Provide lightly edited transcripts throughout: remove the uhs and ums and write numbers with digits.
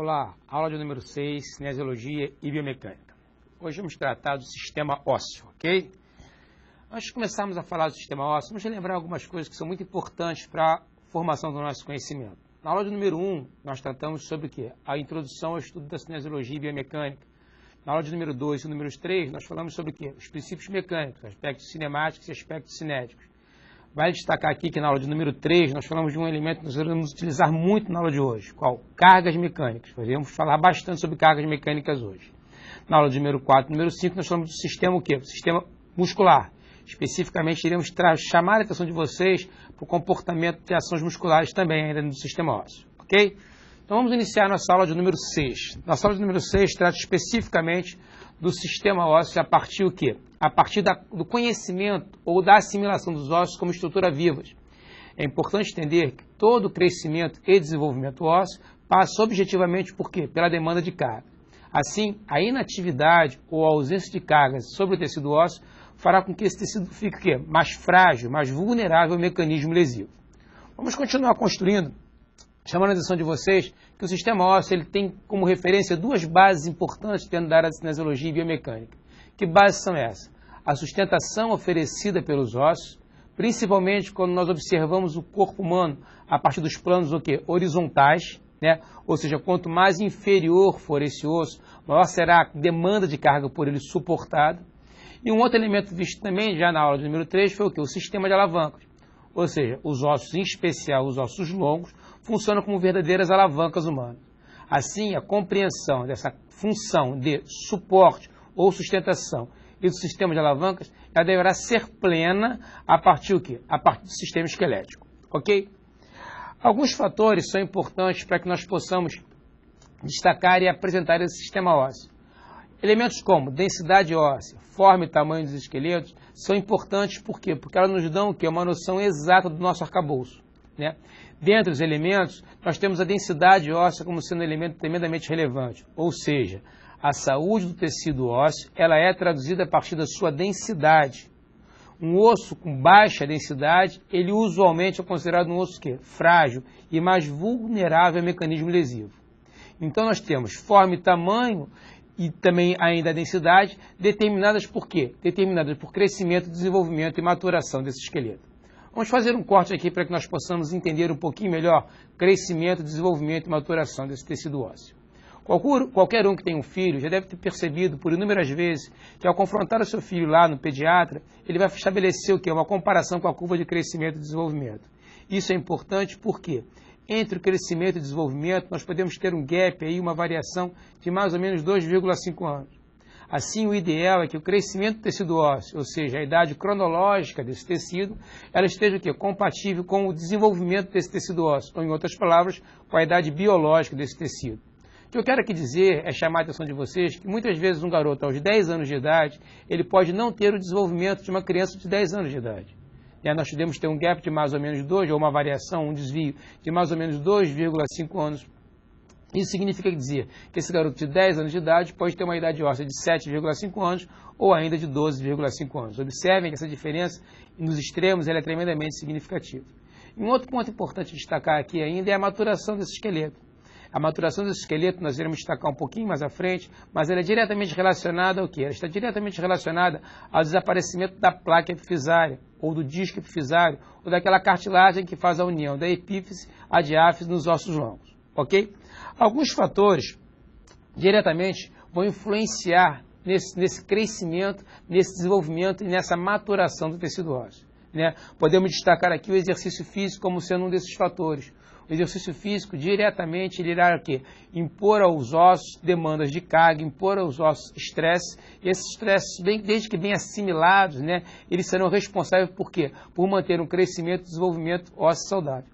Olá, aula de número 6, Cinesiologia e Biomecânica. Hoje vamos tratar do sistema ósseo, ok? Antes de começarmos a falar do sistema ósseo, vamos relembrar algumas coisas que são muito importantes para a formação do nosso conhecimento. Na aula de número 1, nós tratamos sobre o quê? A introdução ao estudo da cinesiologia e biomecânica. Na aula de número 2 e número 3, nós falamos sobre o quê? Os princípios mecânicos, aspectos cinemáticos e aspectos cinéticos. Vale destacar aqui que na aula de número 3 nós falamos de um elemento que nós vamos utilizar muito na aula de hoje. Qual? Cargas mecânicas. Vamos falar bastante sobre cargas mecânicas hoje. Na aula de número 4 e número 5 nós falamos do sistema o quê? O sistema muscular. Especificamente iremos chamar a atenção de vocês para o comportamento de ações musculares também ainda no sistema ósseo. Ok? Então vamos iniciar nossa aula de número 6. Nossa aula de número 6 trata especificamente do sistema ósseo a partir do quê? A partir do conhecimento ou da assimilação dos ossos como estrutura vivas. É importante entender que todo o crescimento e desenvolvimento ósseo passa objetivamente por quê? Pela demanda de carga. Assim, a inatividade ou a ausência de cargas sobre o tecido ósseo fará com que esse tecido fique o quê? Mais frágil, mais vulnerável ao mecanismo lesivo. Vamos continuar construindo, chamando a atenção de vocês que o sistema ósseo ele tem como referência duas bases importantes dentro da área de cinesiologia e biomecânica. Que bases são essas? A sustentação oferecida pelos ossos, principalmente quando nós observamos o corpo humano a partir dos planos o quê? Horizontais, né? Ou seja, quanto mais inferior for esse osso, maior será a demanda de carga por ele suportada. E um outro elemento visto também já na aula de número 3 foi o quê? O sistema de alavancas. Ou seja, os ossos, em especial os ossos longos, funcionam como verdadeiras alavancas humanas. Assim, a compreensão dessa função de suporte ou sustentação e do sistema de alavancas, ela deverá ser plena a partir do quê? A partir do sistema esquelético, ok? Alguns fatores são importantes para que nós possamos destacar e apresentar esse sistema ósseo. Elementos como densidade óssea, forma e tamanho dos esqueletos são importantes por quê? Porque elas nos dão o quê? Uma noção exata do nosso arcabouço, né? Dentre os elementos, nós temos a densidade óssea como sendo um elemento tremendamente relevante, ou seja, a saúde do tecido ósseo, ela é traduzida a partir da sua densidade. Um osso com baixa densidade, ele usualmente é considerado um osso quê? Frágil e mais vulnerável ao mecanismo lesivo. Então nós temos forma e tamanho e também ainda a densidade determinadas por quê? Determinadas por crescimento, desenvolvimento e maturação desse esqueleto. Vamos fazer um corte aqui para que nós possamos entender um pouquinho melhor crescimento, desenvolvimento e maturação desse tecido ósseo. Qualquer um que tem um filho já deve ter percebido por inúmeras vezes que ao confrontar o seu filho lá no pediatra, ele vai estabelecer o quê? Uma comparação com a curva de crescimento e desenvolvimento. Isso é importante porque entre o crescimento e o desenvolvimento nós podemos ter um gap aí, uma variação de mais ou menos 2,5 anos. Assim, o ideal é que o crescimento do tecido ósseo, ou seja, a idade cronológica desse tecido, ela esteja o quê? Compatível com o desenvolvimento desse tecido ósseo, ou em outras palavras, com a idade biológica desse tecido. O que eu quero aqui dizer é chamar a atenção de vocês que muitas vezes um garoto aos 10 anos de idade, ele pode não ter o desenvolvimento de uma criança de 10 anos de idade. E aí nós podemos ter um gap de mais ou menos 2, ou uma variação, um desvio de mais ou menos 2,5 anos. Isso significa dizer que esse garoto de 10 anos de idade pode ter uma idade óssea de 7,5 anos ou ainda de 12,5 anos. Observem que essa diferença nos extremos ela é tremendamente significativa. E um outro ponto importante de destacar aqui ainda é a maturação desse esqueleto. A maturação desse esqueleto nós iremos destacar um pouquinho mais à frente, mas ela é diretamente relacionada ao quê? Ela está diretamente relacionada ao desaparecimento da placa epifisária, ou do disco epifisário, ou daquela cartilagem que faz a união da epífise à diáfise nos ossos longos, ok? Alguns fatores diretamente vão influenciar nesse crescimento, nesse desenvolvimento e nessa maturação do tecido ósseo, né? Podemos destacar aqui o exercício físico como sendo um desses fatores. O exercício físico diretamente ele irá o quê? Impor aos ossos demandas de carga, impor aos ossos estresse, e esses estresses, desde que bem assimilados, né, eles serão responsáveis por quê? Por manter um crescimento e desenvolvimento ósseo saudável.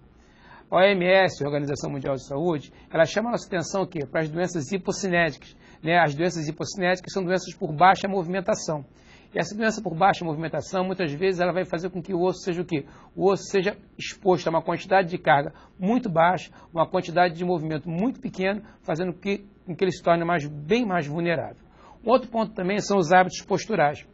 A OMS, a Organização Mundial de Saúde, ela chama a nossa atenção o quê? Para as doenças hipocinéticas, né? As doenças hipocinéticas são doenças por baixa movimentação. E essa doença por baixa movimentação, muitas vezes, ela vai fazer com que o osso seja o quê? O osso seja exposto a uma quantidade de carga muito baixa, uma quantidade de movimento muito pequeno, fazendo com que ele se torne bem mais vulnerável. Um outro ponto também são os hábitos posturais.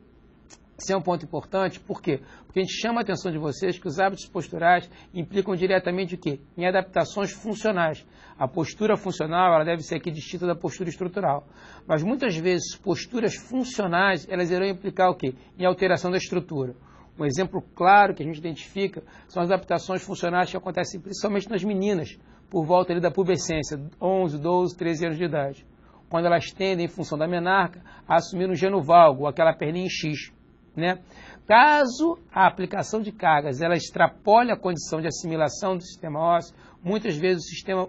Esse é um ponto importante, por quê? Porque a gente chama a atenção de vocês que os hábitos posturais implicam diretamente o quê? Em adaptações funcionais. A postura funcional, ela deve ser aqui distinta da postura estrutural. Mas muitas vezes, posturas funcionais, elas irão implicar o quê? Em alteração da estrutura. Um exemplo claro que a gente identifica são as adaptações funcionais que acontecem principalmente nas meninas, por volta ali da pubescência, 11, 12, 13 anos de idade. Quando elas tendem, em função da menarca, a assumir um genovalgo, aquela perninha em X. Né? Caso a aplicação de cargas ela extrapole a condição de assimilação do sistema ósseo, muitas vezes o sistema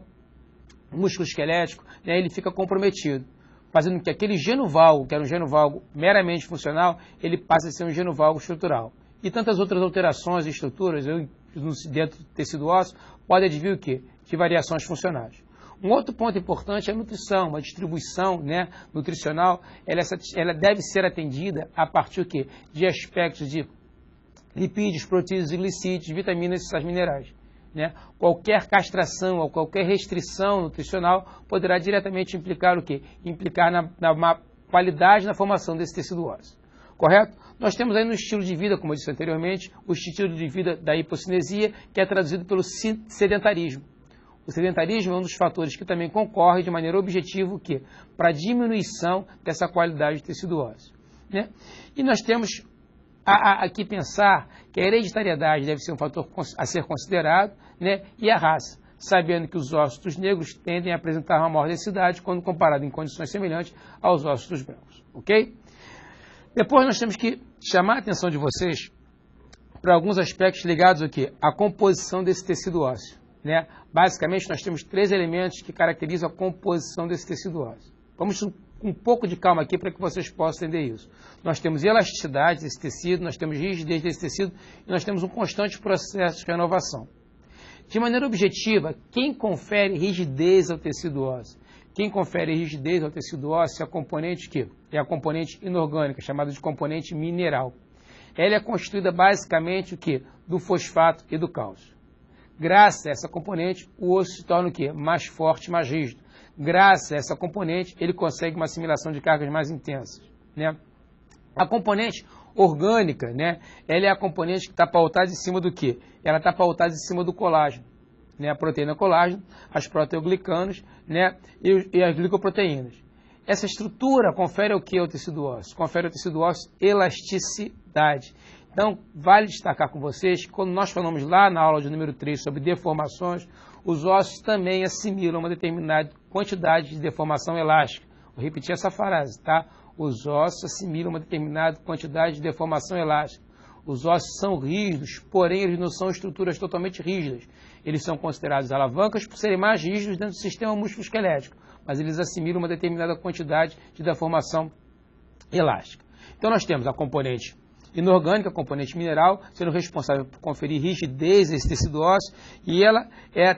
musculoesquelético, né, ele fica comprometido, fazendo com que aquele genovalgo, que era um genovalgo meramente funcional, ele passe a ser um genovalgo estrutural. E tantas outras alterações de estruturas dentro do tecido ósseo podem advir o quê? De variações funcionais. Um outro ponto importante é a nutrição, uma distribuição, né, nutricional, ela deve ser atendida a partir quê? De aspectos de lipídios, proteínas e glicídios, vitaminas e sais minerais. Né? Qualquer castração ou qualquer restrição nutricional poderá diretamente implicar o quê? Implicar na qualidade na formação desse tecido ósseo. Correto? Nós temos aí no estilo de vida, como eu disse anteriormente, o estilo de vida da hipocinesia, que é traduzido pelo sedentarismo. O sedentarismo é um dos fatores que também concorre de maneira objetiva para a diminuição dessa qualidade do tecido ósseo. Né? E nós temos aqui pensar que a hereditariedade deve ser um fator a ser considerado, né? E a raça, sabendo que os ossos dos negros tendem a apresentar uma maior densidade quando comparado em condições semelhantes aos ossos dos brancos. Ok? Depois nós temos que chamar a atenção de vocês para alguns aspectos ligados à composição desse tecido ósseo. Né? Basicamente, nós temos 3 elementos que caracterizam a composição desse tecido ósseo. Vamos com um pouco de calma aqui para que vocês possam entender isso. Nós temos elasticidade desse tecido, nós temos rigidez desse tecido e nós temos um constante processo de renovação. De maneira objetiva, quem confere rigidez ao tecido ósseo? Quem confere rigidez ao tecido ósseo é a componente é a componente inorgânica, chamada de componente mineral. Ela é constituída basicamente do fosfato e do cálcio. Graças a essa componente, o osso se torna mais forte, mais rígido. Graças a essa componente, ele consegue uma assimilação de cargas mais intensas. Né? A componente orgânica, né, ela é a componente que está pautada em cima do quê? Ela está pautada em cima do colágeno. Né? A proteína colágeno, as proteoglicanos, né, e as glicoproteínas. Essa estrutura confere o que ao tecido ósseo? Confere ao tecido ósseo elasticidade. Então, vale destacar com vocês que quando nós falamos lá na aula de número 3 sobre deformações, os ossos também assimilam uma determinada quantidade de deformação elástica. Vou repetir essa frase, tá? Os ossos assimilam uma determinada quantidade de deformação elástica. Os ossos são rígidos, porém eles não são estruturas totalmente rígidas. Eles são considerados alavancas por serem mais rígidos dentro do sistema musculoesquelético, mas eles assimilam uma determinada quantidade de deformação elástica. Então nós temos a componente inorgânica, a componente mineral, sendo responsável por conferir rigidez a esse tecido ósseo, e ela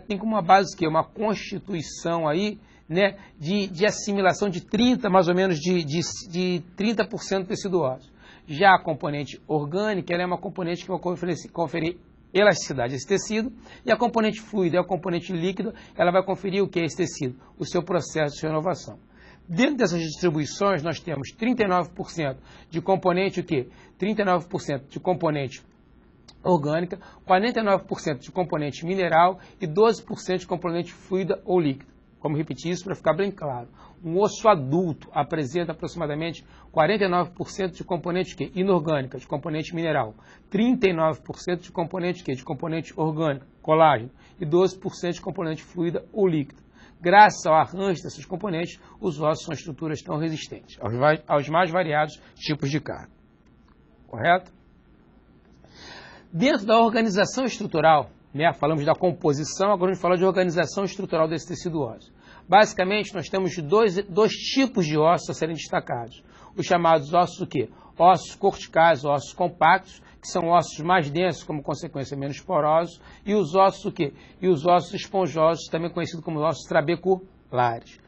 tem como uma base uma constituição aí, né, de assimilação de 30, mais ou menos, de 30% do tecido ósseo. Já a componente orgânica, ela é uma componente que vai conferir elasticidade a esse tecido, e a componente fluida, a componente líquida, ela vai conferir o que é esse tecido? O seu processo de renovação. Dentro dessas distribuições, nós temos 39% de componente 39% de componente orgânica, 49% de componente mineral e 12% de componente fluida ou líquida. Vamos repetir isso para ficar bem claro. Um osso adulto apresenta aproximadamente 49% de componente inorgânica, de componente mineral, 39% de componente de componente orgânica, colágeno, e 12% de componente fluida ou líquida. Graças ao arranjo desses componentes, os ossos são estruturas tão resistentes aos mais variados tipos de carga. Correto? Dentro da organização estrutural, né, falamos da composição, agora a gente fala de organização estrutural desse tecido ósseo. Basicamente, nós temos dois tipos de ossos a serem destacados. Os chamados ossos ossos corticais, ossos compactos, que são ossos mais densos, como consequência menos porosos, e os ossos E os ossos esponjosos, também conhecidos como ossos trabeculares.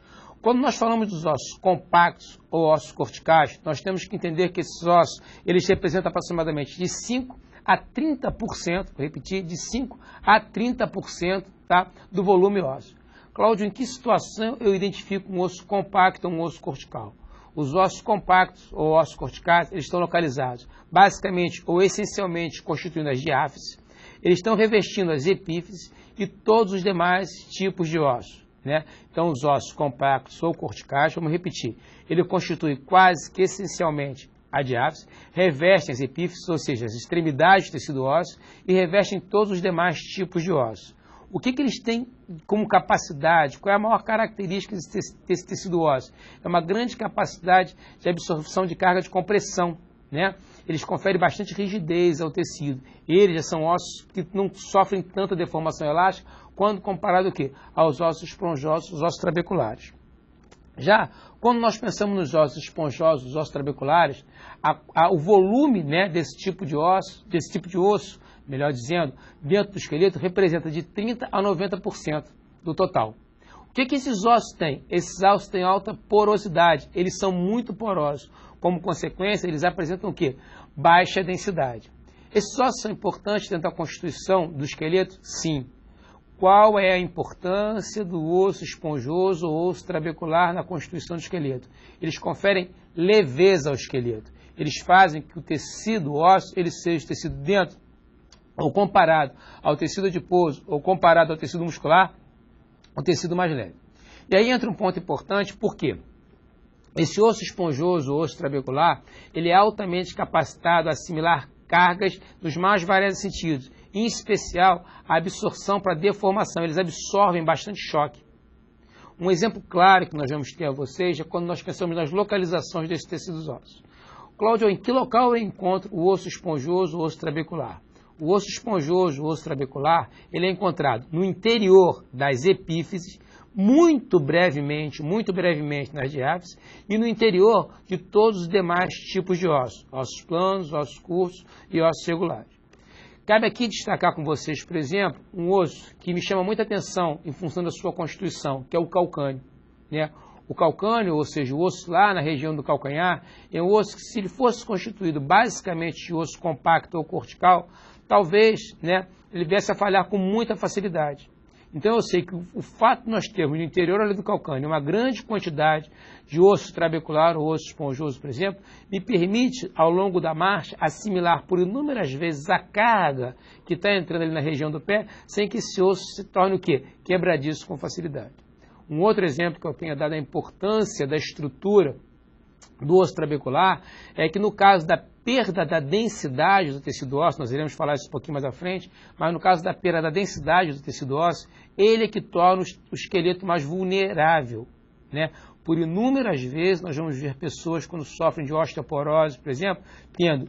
Quando nós falamos dos ossos compactos ou ossos corticais, nós temos que entender que esses ossos, eles representam aproximadamente de 5 a 30%, vou repetir, de 5 a 30%, tá, do volume ósseo. Cláudio, em que situação eu identifico um osso compacto ou um osso cortical? Os ossos compactos ou ossos corticais, eles estão localizados basicamente ou essencialmente constituindo as diáfises, eles estão revestindo as epífises e todos os demais tipos de ossos, né? Então, os ossos compactos ou corticais, vamos repetir, ele constitui quase que essencialmente a diáfise, revestem as epífises, ou seja, as extremidades do tecido ósseo, e revestem todos os demais tipos de ossos. O que eles têm como capacidade? Qual é a maior característica desse tecido ósseo? É uma grande capacidade de absorção de carga de compressão, né? Eles conferem bastante rigidez ao tecido. Eles já são ossos que não sofrem tanta deformação elástica quando comparado aos ossos esponjosos, os ossos trabeculares. Já quando nós pensamos nos ossos esponjosos, os ossos trabeculares, o volume, né, desse tipo de osso, melhor dizendo, dentro do esqueleto, representa de 30% a 90% do total. O que esses ossos têm? Esses ossos têm alta porosidade, eles são muito porosos. Como consequência, eles apresentam o quê? Baixa densidade. Esses ossos são importantes dentro da constituição do esqueleto? Sim. Qual é a importância do osso esponjoso ou osso trabecular na constituição do esqueleto? Eles conferem leveza ao esqueleto. Eles fazem que o tecido ósseo ele seja tecido dentro, ou comparado ao tecido adiposo, ou comparado ao tecido muscular, o tecido mais leve. E aí entra um ponto importante, por quê? Esse osso esponjoso, ou osso trabecular, ele é altamente capacitado a assimilar cargas nos mais variados sentidos, em especial a absorção para deformação, eles absorvem bastante choque. Um exemplo claro que nós vamos ter a vocês é quando nós pensamos nas localizações desses tecidos ósseos. Cláudio, em que local eu encontro o osso esponjoso, o osso trabecular? O osso esponjoso, o osso trabecular, ele é encontrado no interior das epífises, muito brevemente nas diáfises, e no interior de todos os demais tipos de ossos, ossos planos, ossos curtos e ossos regulares. Cabe aqui destacar com vocês, por exemplo, um osso que me chama muita atenção em função da sua constituição, que é o calcâneo, né? O calcâneo, ou seja, o osso lá na região do calcanhar, é um osso que, se ele fosse constituído basicamente de osso compacto ou cortical, talvez, né, ele viesse a falhar com muita facilidade. Então eu sei que o fato de nós termos no interior ali do calcâneo uma grande quantidade de osso trabecular ou osso esponjoso, por exemplo, me permite, ao longo da marcha, assimilar por inúmeras vezes a carga que está entrando ali na região do pé, sem que esse osso se torne o quê? Quebradiço com facilidade. Um outro exemplo que eu tenho dado a importância da estrutura do osso trabecular é que no caso da perda da densidade do tecido ósseo, nós iremos falar isso um pouquinho mais à frente, mas no caso da perda da densidade do tecido ósseo, ele é que torna o esqueleto mais vulnerável, né? Por inúmeras vezes nós vamos ver pessoas quando sofrem de osteoporose, por exemplo, tendo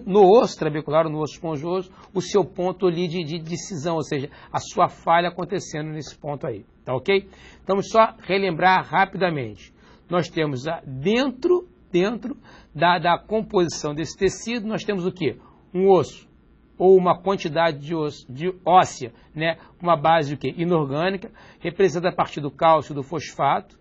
no osso trabecular ou no osso esponjoso o seu ponto ali de cisão, ou seja, a sua falha acontecendo nesse ponto aí, tá ok? Então, vamos só relembrar rapidamente. Nós temos dentro da composição desse tecido, nós temos o quê? Um osso, ou uma quantidade de óssea, né? Uma base inorgânica, representada a partir do cálcio e do fosfato,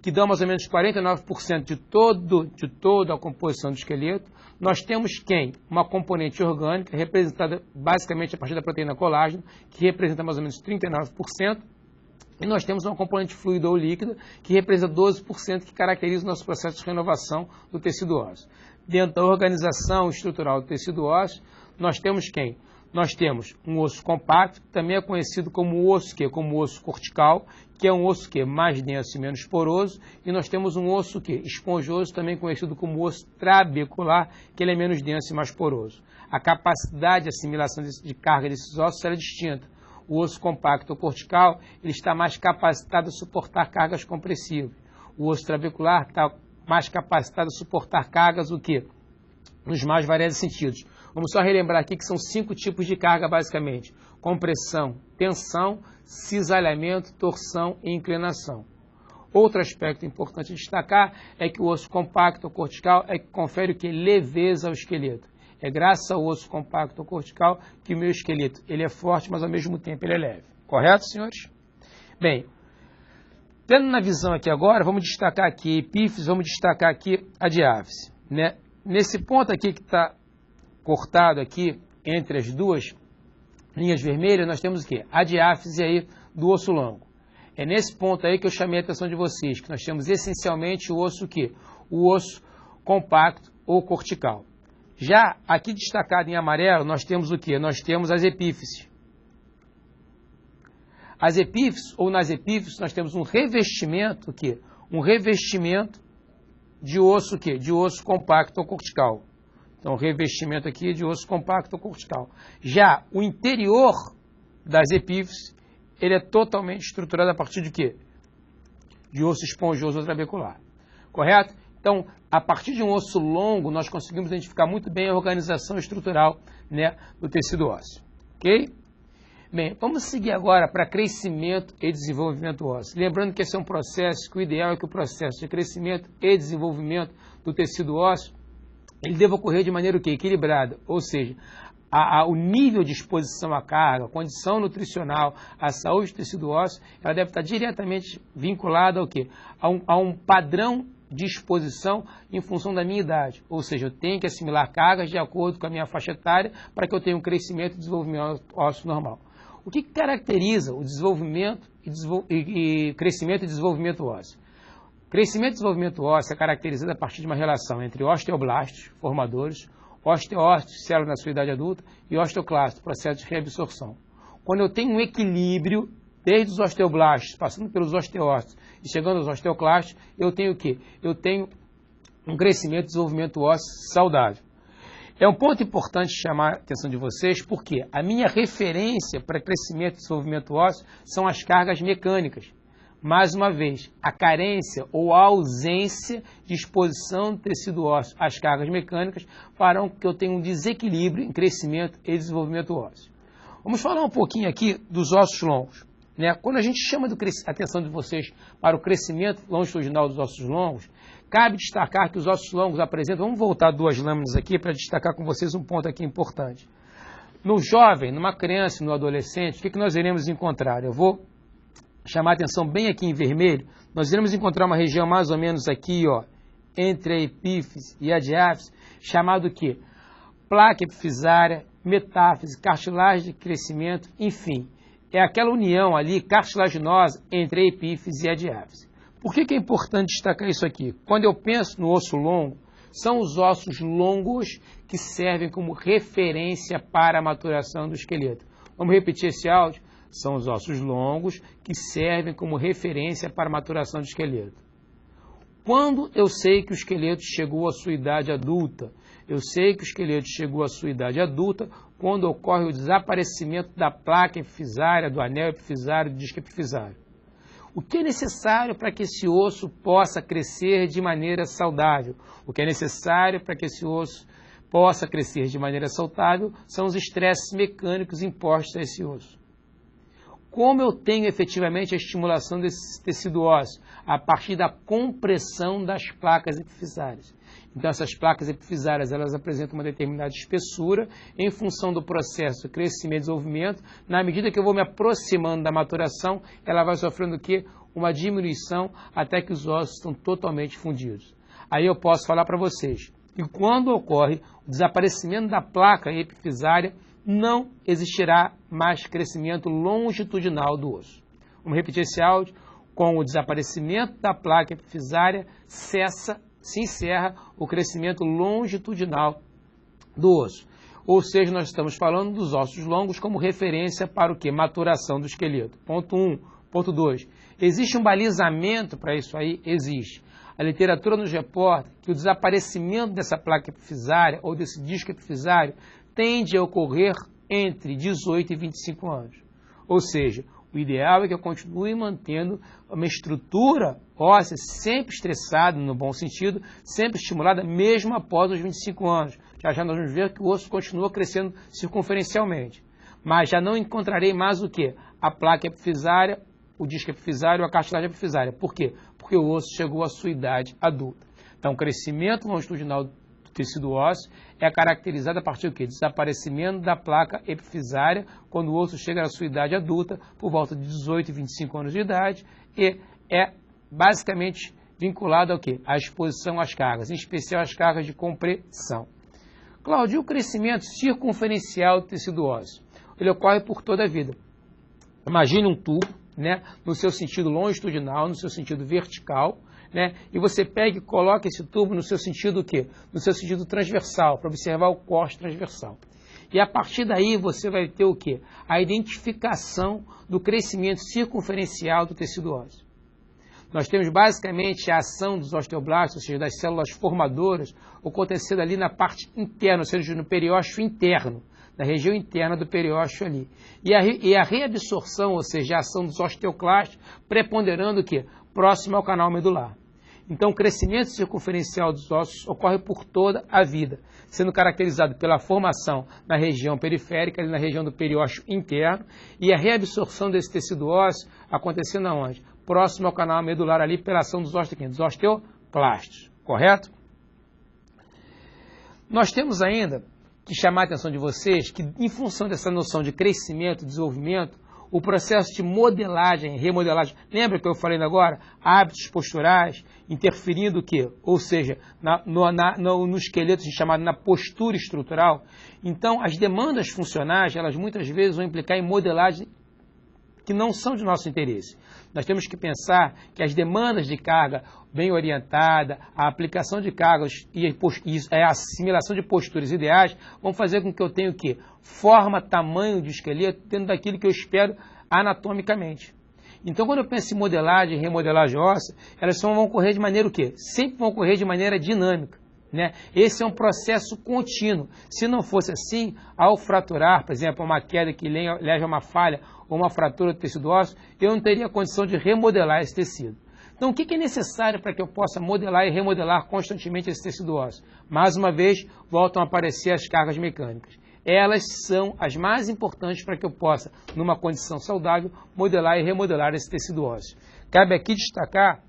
que dão mais ou menos 49% de toda a composição do esqueleto. Nós temos uma componente orgânica, representada basicamente a partir da proteína colágeno, que representa mais ou menos 39%. E nós temos uma componente fluida ou líquida, que representa 12%, que caracteriza o nosso processo de renovação do tecido ósseo. Dentro da organização estrutural do tecido ósseo, nós temos Nós temos um osso compacto, que também é conhecido como osso, como osso cortical, que é um osso mais denso e menos poroso, e nós temos um osso esponjoso, também conhecido como osso trabecular, que ele é menos denso e mais poroso. A capacidade de assimilação de carga desses ossos é distinta. O osso compacto ou cortical, ele está mais capacitado a suportar cargas compressivas. O osso trabecular está mais capacitado a suportar cargas nos mais variados sentidos. Vamos só relembrar aqui que são 5 tipos de carga, basicamente. Compressão, tensão, cisalhamento, torção e inclinação. Outro aspecto importante destacar é que o osso compacto ou cortical é que confere leveza ao esqueleto. É graças ao osso compacto ou cortical que o meu esqueleto ele é forte, mas ao mesmo tempo ele é leve. Correto, senhores? Bem, tendo na visão aqui agora, vamos destacar aqui a epífise, vamos destacar aqui a diáfise, né? Nesse ponto aqui que está cortado aqui entre as duas linhas vermelhas, nós temos a diáfise aí do osso longo. É nesse ponto aí que eu chamei a atenção de vocês, que nós temos essencialmente o osso quê? O osso compacto ou cortical. Já aqui destacado em amarelo, nós temos o quê? Nós temos as epífises. As epífises, ou nas epífises, nós temos um revestimento, o quê? Um revestimento de osso, o quê? De osso compacto ou cortical. Então, revestimento aqui de osso compacto ou cortical. Já o interior das epífises, ele é totalmente estruturado a partir de quê? De osso esponjoso ou trabecular. Correto? Então, a partir de um osso longo, nós conseguimos identificar muito bem a organização estrutural, né, do tecido ósseo. Ok? Bem, vamos seguir agora para crescimento e desenvolvimento ósseo. Lembrando que esse é um processo que o ideal é que o processo de crescimento e desenvolvimento do tecido ósseo, ele deva ocorrer de maneira o quê? Equilibrada, ou seja, o nível de exposição à carga, a condição nutricional, a saúde do tecido ósseo, ela deve estar diretamente vinculada ao quê? A um padrão de exposição em função da minha idade. Ou seja, eu tenho que assimilar cargas de acordo com a minha faixa etária para que eu tenha um crescimento e desenvolvimento ósseo normal. O que caracteriza o desenvolvimento e crescimento e desenvolvimento ósseo? Crescimento e desenvolvimento ósseo é caracterizado a partir de uma relação entre osteoblastos, formadores, osteócitos, células na sua idade adulta, e osteoclastos, processo de reabsorção. Quando eu tenho um equilíbrio, desde os osteoblastos, passando pelos osteócitos e chegando aos osteoclastos, eu tenho o quê? Eu tenho um crescimento e desenvolvimento ósseo saudável. É um ponto importante chamar a atenção de vocês, porque a minha referência para crescimento e desenvolvimento ósseo são as cargas mecânicas. Mais uma vez, a carência ou a ausência de exposição do tecido ósseo às cargas mecânicas farão que eu tenha um desequilíbrio em crescimento e desenvolvimento ósseo. Vamos falar um pouquinho aqui dos ossos longos, né? Quando a gente chama a atenção de vocês para o crescimento longitudinal dos ossos longos, cabe destacar que os ossos longos apresentam... Vamos voltar 2 lâminas aqui para destacar com vocês um ponto aqui importante. No jovem, numa criança e no adolescente, o que nós iremos encontrar? Eu vou chamar a atenção bem aqui em vermelho. Nós iremos encontrar uma região mais ou menos aqui, ó, entre a epífise e a diáfise, chamado o quê? Placa epifisária, metáfise, cartilagem de crescimento, enfim. É aquela união ali cartilaginosa entre a epífise e a diáfise. Por que é importante destacar isso aqui? Quando eu penso no osso longo, são os ossos longos que servem como referência para a maturação do esqueleto. Vamos repetir esse áudio? São os ossos longos que servem como referência para a maturação do esqueleto. Quando eu sei que o esqueleto chegou à sua idade adulta? Eu sei que o esqueleto chegou à sua idade adulta quando ocorre o desaparecimento da placa epifisária, do anel epifisário, do disco epifisário. O que é necessário para que esse osso possa crescer de maneira saudável? O que é necessário para que esse osso possa crescer de maneira saudável são os estresses mecânicos impostos a esse osso. Como eu tenho efetivamente a estimulação desse tecido ósseo? A partir da compressão das placas epifisárias. Então, essas placas epifisárias, elas apresentam uma determinada espessura em função do processo de crescimento e desenvolvimento. Na medida que eu vou me aproximando da maturação, ela vai sofrendo o quê? Uma diminuição até que os ossos estão totalmente fundidos. Aí eu posso falar para vocês que quando ocorre o desaparecimento da placa epifisária, não existirá mais crescimento longitudinal do osso. Vamos repetir esse áudio. Com o desaparecimento da placa epifisária, se encerra o crescimento longitudinal do osso. Ou seja, nós estamos falando dos ossos longos como referência para o quê? Maturação do esqueleto. Ponto 1. Ponto 2. Existe um balizamento para isso aí? Existe. A literatura nos reporta que o desaparecimento dessa placa epifisária ou desse disco epifisário tende a ocorrer entre 18 e 25 anos. Ou seja, o ideal é que eu continue mantendo uma estrutura óssea sempre estressada, no bom sentido, sempre estimulada, mesmo após os 25 anos. Já nós vamos ver que o osso continua crescendo circunferencialmente. Mas já não encontrarei mais o quê? A placa epifisária, o disco epifisário, a cartilagem epifisária. Por quê? Porque o osso chegou à sua idade adulta. Então, o crescimento longitudinal do tecido ósseo é caracterizado a partir do quê? Desaparecimento da placa epifisária quando o osso chega à sua idade adulta, por volta de 18 e 25 anos de idade, e é basicamente vinculado ao quê? À exposição às cargas, em especial às cargas de compressão. Cláudio, o crescimento circunferencial do tecido ósseo? Ele ocorre por toda a vida. Imagine um tubo, né, no seu sentido longitudinal, no seu sentido vertical, né, e você pega e coloca esse tubo no seu sentido o quê? No seu sentido transversal, para observar o corte transversal. E a partir daí você vai ter o quê? A identificação do crescimento circunferencial do tecido ósseo. Nós temos basicamente a ação dos osteoblastos, ou seja, das células formadoras, acontecendo ali na parte interna, ou seja, no periósteo interno, na região interna do periósteo ali. E a reabsorção, ou seja, a ação dos osteoclastos, preponderando o quê? Próximo ao canal medular. Então, o crescimento circunferencial dos ossos ocorre por toda a vida, sendo caracterizado pela formação na região periférica, ali na região do periósteo interno, e a reabsorção desse tecido ósseo acontecendo aonde? Próximo ao canal medular ali pela ação dos osteoclastos, correto? Nós temos ainda que chamar a atenção de vocês que, em função dessa noção de crescimento e desenvolvimento, o processo de modelagem, remodelagem, lembra que eu falei agora? Hábitos posturais, interferindo o quê? Ou seja, no esqueleto chamado na postura estrutural. Então, as demandas funcionais, elas muitas vezes vão implicar em modelagem que não são de nosso interesse. Nós temos que pensar que as demandas de carga bem orientada, a aplicação de cargas e a assimilação de posturas ideais vão fazer com que eu tenha o quê? Forma, tamanho de esqueleto dentro daquilo que eu espero anatomicamente. Então, quando eu penso em modelagem e remodelagem óssea, elas só vão ocorrer de maneira o quê? Sempre vão ocorrer de maneira dinâmica, né? Esse é um processo contínuo. Se não fosse assim, ao fraturar, por exemplo, uma queda que leva a uma falha ou uma fratura do tecido ósseo, eu não teria condição de remodelar esse tecido. Então, o que é necessário para que eu possa modelar e remodelar constantemente esse tecido ósseo? Mais uma vez, voltam a aparecer as cargas mecânicas. Elas são as mais importantes para que eu possa, numa condição saudável, modelar e remodelar esse tecido ósseo. Cabe aqui destacar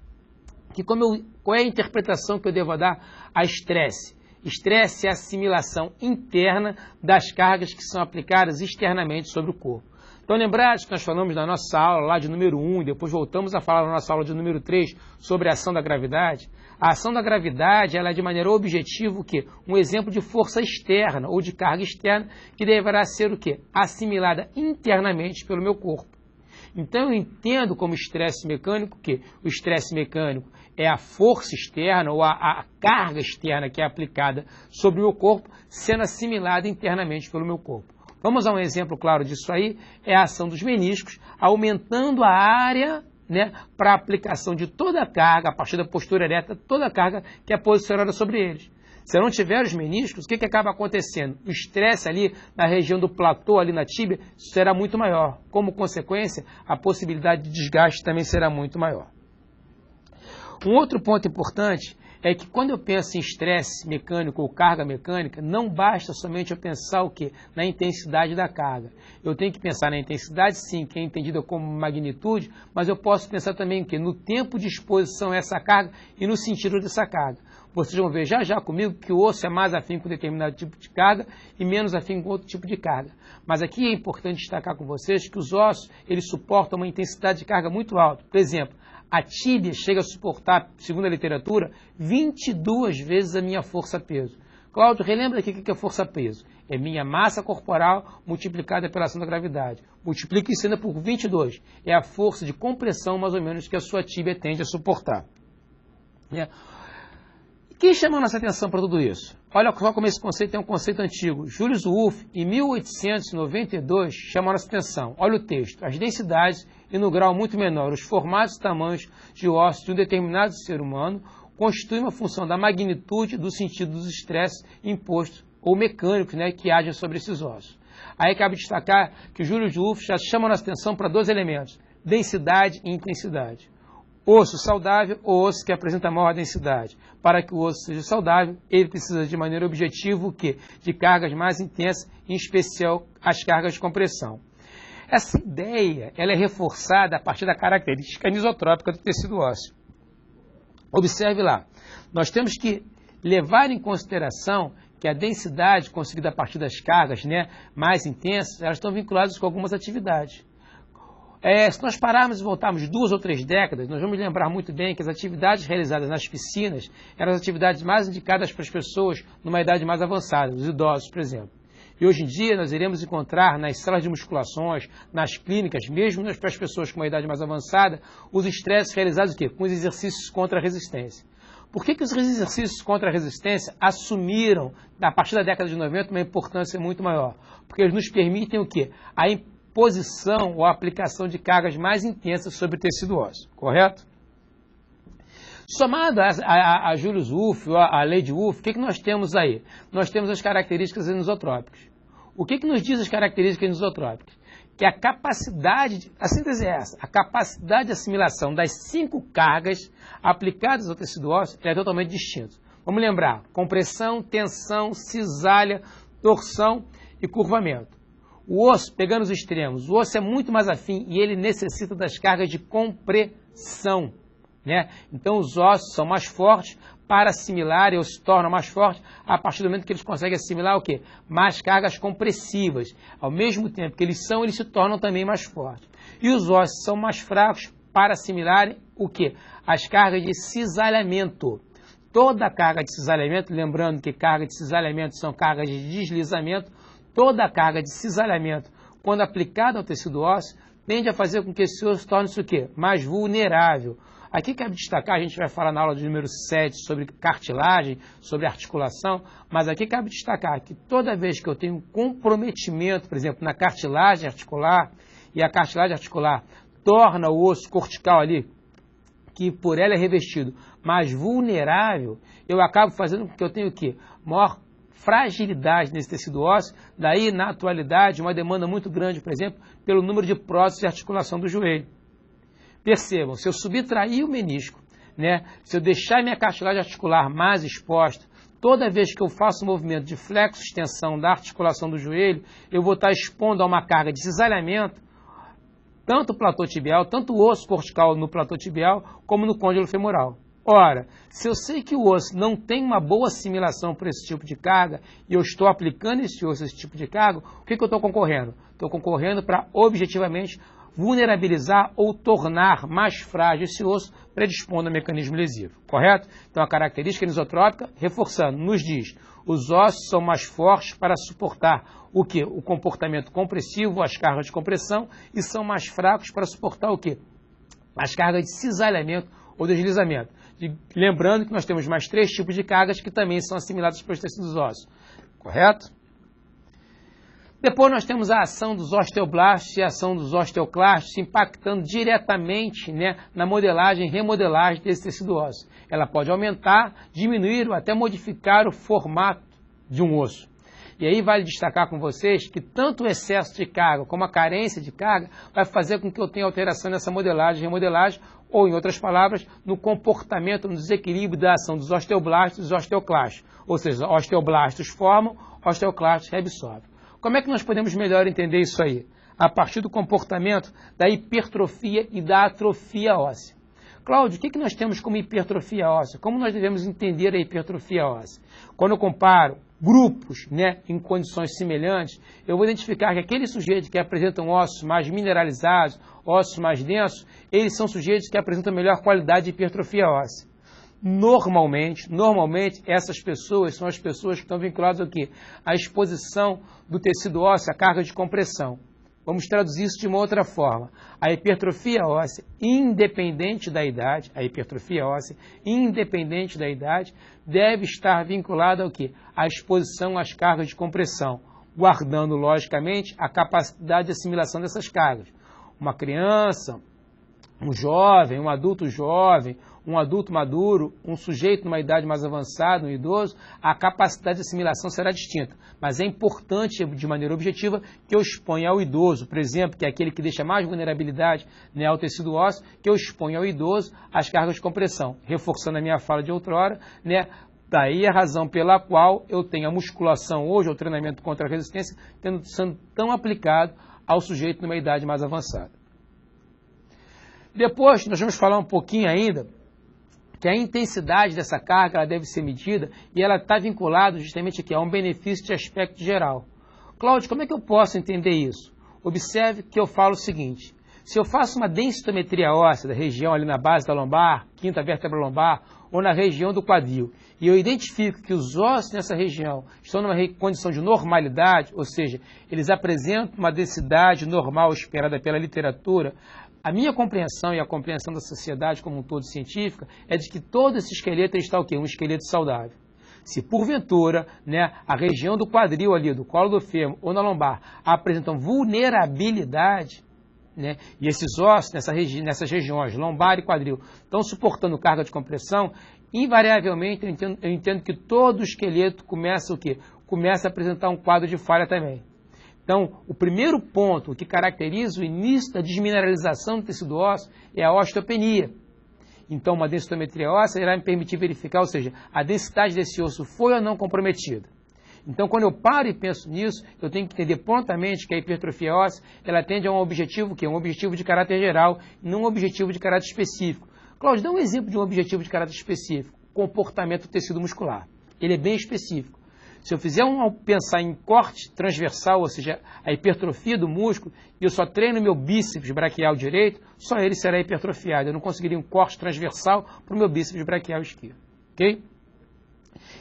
que qual é a interpretação que eu devo dar a estresse? Estresse é a assimilação interna das cargas que são aplicadas externamente sobre o corpo. Então, lembrados que nós falamos na nossa aula lá de número 1 e depois voltamos a falar na nossa aula de número 3 sobre a ação da gravidade? A ação da gravidade ela é de maneira objetiva o quê? Um exemplo de força externa ou de carga externa que deverá ser o quê? Assimilada internamente pelo meu corpo. Então, eu entendo como estresse mecânico que o estresse mecânico é a força externa ou a carga externa que é aplicada sobre o meu corpo sendo assimilada internamente pelo meu corpo. Vamos a um exemplo claro disso aí, é a ação dos meniscos, aumentando a área, né, para a aplicação de toda a carga, a partir da postura ereta, toda a carga que é posicionada sobre eles. Se eu não tiver os meniscos, o que acaba acontecendo? O estresse ali na região do platô, ali na tíbia, será muito maior. Como consequência, a possibilidade de desgaste também será muito maior. Um outro ponto importante é que quando eu penso em estresse mecânico ou carga mecânica, não basta somente eu pensar o quê? Na intensidade da carga. Eu tenho que pensar na intensidade, sim, que é entendida como magnitude, mas eu posso pensar também o quê? No tempo de exposição a essa carga e no sentido dessa carga. Vocês vão ver já comigo que o osso é mais afim com determinado tipo de carga e menos afim com outro tipo de carga. Mas aqui é importante destacar com vocês que os ossos, eles suportam uma intensidade de carga muito alta. Por exemplo, a tíbia chega a suportar, segundo a literatura, 22 vezes a minha força-peso. Cláudio, relembra aqui o que é força-peso. É minha massa corporal multiplicada pela ação da gravidade. Multiplica isso ainda por 22. É a força de compressão, mais ou menos, que a sua tíbia tende a suportar. Quem chamou nossa atenção para tudo isso? Olha só como esse conceito é um conceito antigo. Julius Wolff, em 1892, chamou nossa atenção. Olha o texto. As densidades e no grau muito menor, os formatos e tamanhos de ossos de um determinado ser humano constituem uma função da magnitude do sentido dos estresses impostos ou mecânicos, né, que agem sobre esses ossos. Aí cabe destacar que o Julius Wolff já chama nossa atenção para dois elementos, densidade e intensidade. Osso saudável ou osso que apresenta maior densidade. Para que o osso seja saudável, ele precisa de maneira objetiva o quê? De cargas mais intensas, em especial as cargas de compressão. Essa ideia ela é reforçada a partir da característica anisotrópica do tecido ósseo. Observe lá, nós temos que levar em consideração que a densidade conseguida a partir das cargas, né, mais intensas, elas estão vinculadas com algumas atividades. Se nós pararmos e voltarmos 2 ou 3 décadas, nós vamos lembrar muito bem que as atividades realizadas nas piscinas eram as atividades mais indicadas para as pessoas numa idade mais avançada, os idosos, por exemplo. E hoje em dia nós iremos encontrar nas salas de musculações, nas clínicas, mesmo para as pessoas com uma idade mais avançada, os estresses realizados o quê? Com os exercícios contra a resistência. Por que os exercícios contra a resistência assumiram, a partir da década de 90, uma importância muito maior? Porque eles nos permitem o quê? A imposição ou a aplicação de cargas mais intensas sobre o tecido ósseo, correto? Somado a Julius Wolff, a lei de Wolff, o que nós temos aí? Nós temos as características anisotrópicas. O que nos diz as características anisotrópicas? Que a capacidade, a síntese é essa, a capacidade de assimilação das 5 cargas aplicadas ao tecido ósseo é totalmente distinta. Vamos lembrar, compressão, tensão, cisalha, torção e curvamento. O osso, pegando os extremos, o osso é muito mais afim e ele necessita das cargas de compressão, né? Então os ossos são mais fortes para assimilar, ou se tornam mais fortes a partir do momento que eles conseguem assimilar o quê? Mais cargas compressivas. Ao mesmo tempo que eles se tornam também mais fortes. E os ossos são mais fracos para assimilarem o quê? As cargas de cisalhamento. Toda carga de cisalhamento, lembrando que carga de cisalhamento são cargas de deslizamento, toda carga de cisalhamento, quando aplicada ao tecido ósseo, tende a fazer com que esse osso torne-se o quê? Mais vulnerável. Aqui cabe destacar, a gente vai falar na aula de número 7 sobre cartilagem, sobre articulação, mas aqui cabe destacar que toda vez que eu tenho comprometimento, por exemplo, na cartilagem articular, e a cartilagem articular torna o osso cortical ali, que por ela é revestido, mais vulnerável, eu acabo fazendo com que eu tenha o quê? Maior fragilidade nesse tecido ósseo, daí na atualidade uma demanda muito grande, por exemplo, pelo número de próteses de articulação do joelho. Percebam, se eu subtrair o menisco, né, se eu deixar minha cartilagem articular mais exposta, toda vez que eu faço um movimento de flexo-extensão da articulação do joelho, eu vou estar expondo a uma carga de cisalhamento, tanto o platô tibial, tanto o osso cortical no platô tibial, como no côndilo femoral. Ora, se eu sei que o osso não tem uma boa assimilação por esse tipo de carga, e eu estou aplicando esse osso, esse tipo de carga, o que eu estou concorrendo? Estou concorrendo para, objetivamente, vulnerabilizar ou tornar mais frágil esse osso, predispondo a mecanismo lesivo, correto? Então a característica anisotrópica, reforçando, nos diz, os ossos são mais fortes para suportar o quê? O comportamento compressivo, as cargas de compressão, e são mais fracos para suportar o quê? As cargas de cisalhamento ou deslizamento. Lembrando que nós temos mais 3 tipos de cargas que também são assimiladas pelos tecidos ósseos, correto? Depois nós temos a ação dos osteoblastos e a ação dos osteoclastos impactando diretamente, né, na modelagem e remodelagem desse tecido ósseo. Ela pode aumentar, diminuir ou até modificar o formato de um osso. E aí vale destacar com vocês que tanto o excesso de carga como a carência de carga vai fazer com que eu tenha alteração nessa modelagem e remodelagem, ou em outras palavras, no comportamento, no desequilíbrio da ação dos osteoblastos e dos osteoclastos. Ou seja, osteoblastos formam, osteoclastos reabsorvem. Como é que nós podemos melhor entender isso aí? A partir do comportamento da hipertrofia e da atrofia óssea. Cláudio, o que nós temos como hipertrofia óssea? Como nós devemos entender a hipertrofia óssea? Quando eu comparo grupos, né, em condições semelhantes, eu vou identificar que aqueles sujeitos que apresentam ossos mais mineralizados, ossos mais densos, eles são sujeitos que apresentam melhor qualidade de hipertrofia óssea. Normalmente, essas pessoas são as pessoas que estão vinculadas ao quê? À exposição do tecido ósseo à carga de compressão. Vamos traduzir isso de uma outra forma. A hipertrofia óssea, independente da idade, deve estar vinculada ao quê? À exposição às cargas de compressão, guardando, logicamente, a capacidade de assimilação dessas cargas. Uma criança, um jovem, um adulto jovem, um adulto maduro, um sujeito numa idade mais avançada, um idoso, a capacidade de assimilação será distinta. Mas é importante, de maneira objetiva, que eu exponha ao idoso, por exemplo, que é aquele que deixa mais vulnerabilidade, né, ao tecido ósseo, que eu exponha ao idoso as cargas de compressão. Reforçando a minha fala de outrora, né, daí a razão pela qual eu tenho a musculação hoje, o treinamento contra a resistência, sendo tão aplicado ao sujeito numa idade mais avançada. Depois, nós vamos falar um pouquinho ainda que a intensidade dessa carga ela deve ser medida e ela está vinculada justamente aqui a um benefício de aspecto geral. Cláudio, como é que eu posso entender isso? Observe que eu falo o seguinte, Se eu faço uma densitometria óssea da região ali na base da lombar, quinta vértebra lombar, ou na região do quadril, e eu identifico que os ossos nessa região estão numa condição de normalidade, ou seja, eles apresentam uma densidade normal esperada pela literatura, a minha compreensão e a compreensão da sociedade como um todo científica é de que todo esse esqueleto está o quê? Um esqueleto saudável. Se porventura, né, a região do quadril ali, do colo do fêmur ou na lombar apresentam vulnerabilidade, né, e esses ossos nessas regiões, lombar e quadril, estão suportando carga de compressão, invariavelmente eu entendo que todo o esqueleto começa o quê? Começa a apresentar um quadro de falha também. Então, o primeiro ponto que caracteriza o início da desmineralização do tecido ósseo é a osteopenia. Então, uma densitometria óssea irá me permitir verificar, ou seja, a densidade desse osso foi ou não comprometida. Então, quando eu paro e penso nisso, eu tenho que entender prontamente que a hipertrofia óssea, ela tende a um objetivo que é um objetivo de caráter geral, não um objetivo de caráter específico. Cláudio, dá um exemplo de um objetivo de caráter específico, comportamento do tecido muscular. Ele é bem específico. Se eu fizer pensar em corte transversal, ou seja, a hipertrofia do músculo, e eu só treino meu bíceps braquial direito, só ele será hipertrofiado. Eu não conseguiria um corte transversal para o meu bíceps braquial esquerdo. Ok?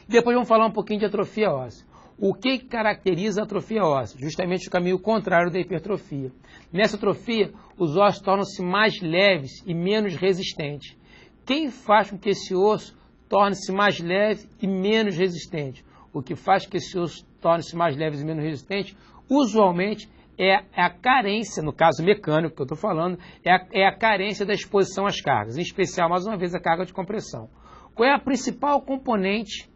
E depois vamos falar um pouquinho de atrofia óssea. O que caracteriza a atrofia óssea? Justamente o caminho contrário da hipertrofia. Nessa atrofia, os ossos tornam-se mais leves e menos resistentes. Quem faz com que esse osso torne-se mais leve e menos resistente? O que faz que esse osso torne-se mais leve e menos resistente, usualmente, é a carência, no caso mecânico que eu estou falando, é a carência da exposição às cargas, em especial, mais uma vez, a carga de compressão. Qual é a principal componente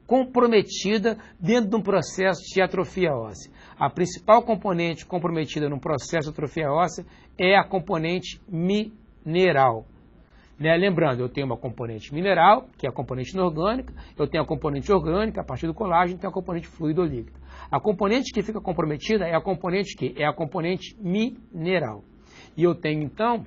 comprometida dentro de um processo de atrofia óssea? A principal componente comprometida num processo de atrofia óssea é a componente mineral. Né? Lembrando, eu tenho uma componente mineral, que é a componente inorgânica, eu tenho a componente orgânica, a partir do colágeno, tenho a componente fluido ou líquida. A componente que fica comprometida é a componente que? É a componente mineral. E eu tenho, então,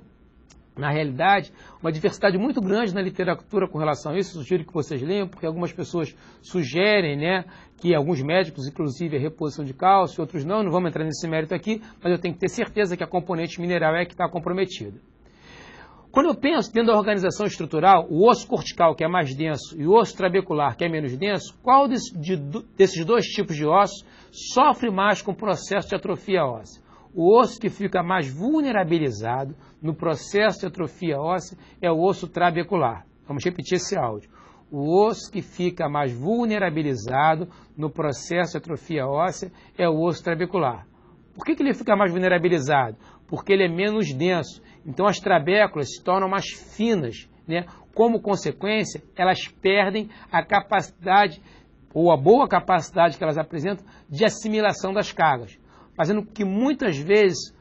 na realidade, uma diversidade muito grande na literatura com relação a isso. Sugiro que vocês leiam, porque algumas pessoas sugerem, né, que alguns médicos, inclusive, a reposição de cálcio, outros não vamos entrar nesse mérito aqui, mas eu tenho que ter certeza que a componente mineral é a que está comprometida. Quando eu penso dentro da organização estrutural, o osso cortical, que é mais denso, e o osso trabecular, que é menos denso, qual desses dois tipos de ossos sofre mais com o processo de atrofia óssea? O osso que fica mais vulnerabilizado no processo de atrofia óssea é o osso trabecular. Vamos repetir esse áudio. O osso que fica mais vulnerabilizado no processo de atrofia óssea é o osso trabecular. Por que ele fica mais vulnerabilizado? Porque ele é menos denso. Então as trabéculas se tornam mais finas, né? Como consequência, elas perdem a capacidade, ou a boa capacidade que elas apresentam, de assimilação das cargas, fazendo com que muitas vezes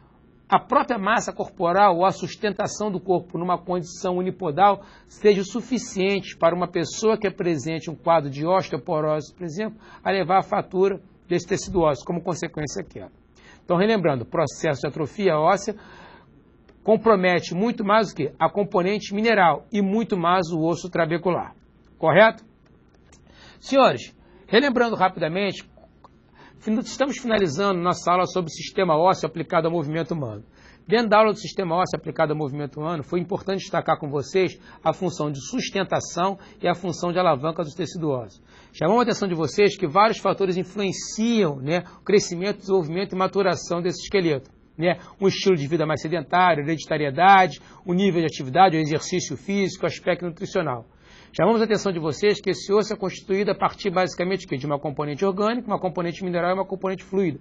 a própria massa corporal ou a sustentação do corpo numa condição unipodal seja o suficiente para uma pessoa que apresente um quadro de osteoporose, por exemplo, a levar à fratura desse tecido ósseo, como consequência aqui. Então, relembrando, o processo de atrofia óssea compromete muito mais o que? A componente mineral e muito mais o osso trabecular. Correto? Senhores, relembrando rapidamente, estamos finalizando nossa aula sobre o sistema ósseo aplicado ao movimento humano. Dentro da aula do sistema ósseo aplicado ao movimento humano, foi importante destacar com vocês a função de sustentação e a função de alavanca do tecido ósseo. Chamamos a atenção de vocês que vários fatores influenciam, né, o crescimento, desenvolvimento e maturação desse esqueleto. Né? Um estilo de vida mais sedentário, hereditariedade, o nível de atividade, o exercício físico, o aspecto nutricional. Chamamos a atenção de vocês que esse osso é constituído a partir basicamente de uma componente orgânica, uma componente mineral e uma componente fluida,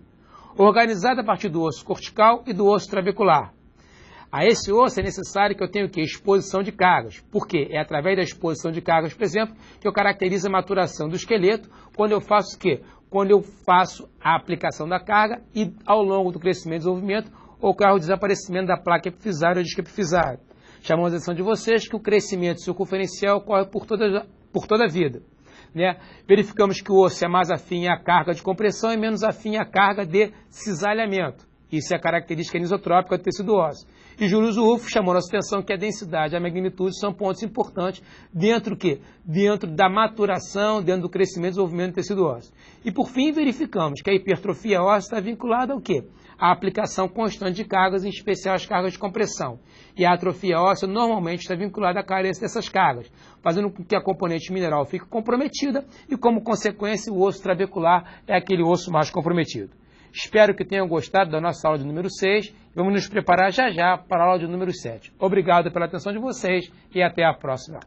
organizada a partir do osso cortical e do osso trabecular. A esse osso é necessário que eu tenha o quê? Exposição de cargas. Por quê? É através da exposição de cargas, por exemplo, que eu caracterizo a maturação do esqueleto, quando eu faço o quê? Quando eu faço a aplicação da carga e, ao longo do crescimento e desenvolvimento, ocorre o desaparecimento da placa epifisária ou disco epifisário. Chamamos a atenção de vocês que o crescimento circunferencial ocorre por toda a vida. Né? Verificamos que o osso é mais afim à carga de compressão e menos afim à carga de cisalhamento. Isso é a característica anisotrópica do tecido ósseo. E Julius Ruff chamou nossa atenção que a densidade e a magnitude são pontos importantes dentro do quê? Dentro da maturação, dentro do crescimento e desenvolvimento do tecido ósseo. E por fim verificamos que a hipertrofia óssea está vinculada ao quê? A aplicação constante de cargas, em especial as cargas de compressão. E a atrofia óssea normalmente está vinculada à carência dessas cargas, fazendo com que a componente mineral fique comprometida e, como consequência, o osso trabecular é aquele osso mais comprometido. Espero que tenham gostado da nossa aula de número 6. Vamos nos preparar já para a aula de número 7. Obrigado pela atenção de vocês e até a próxima.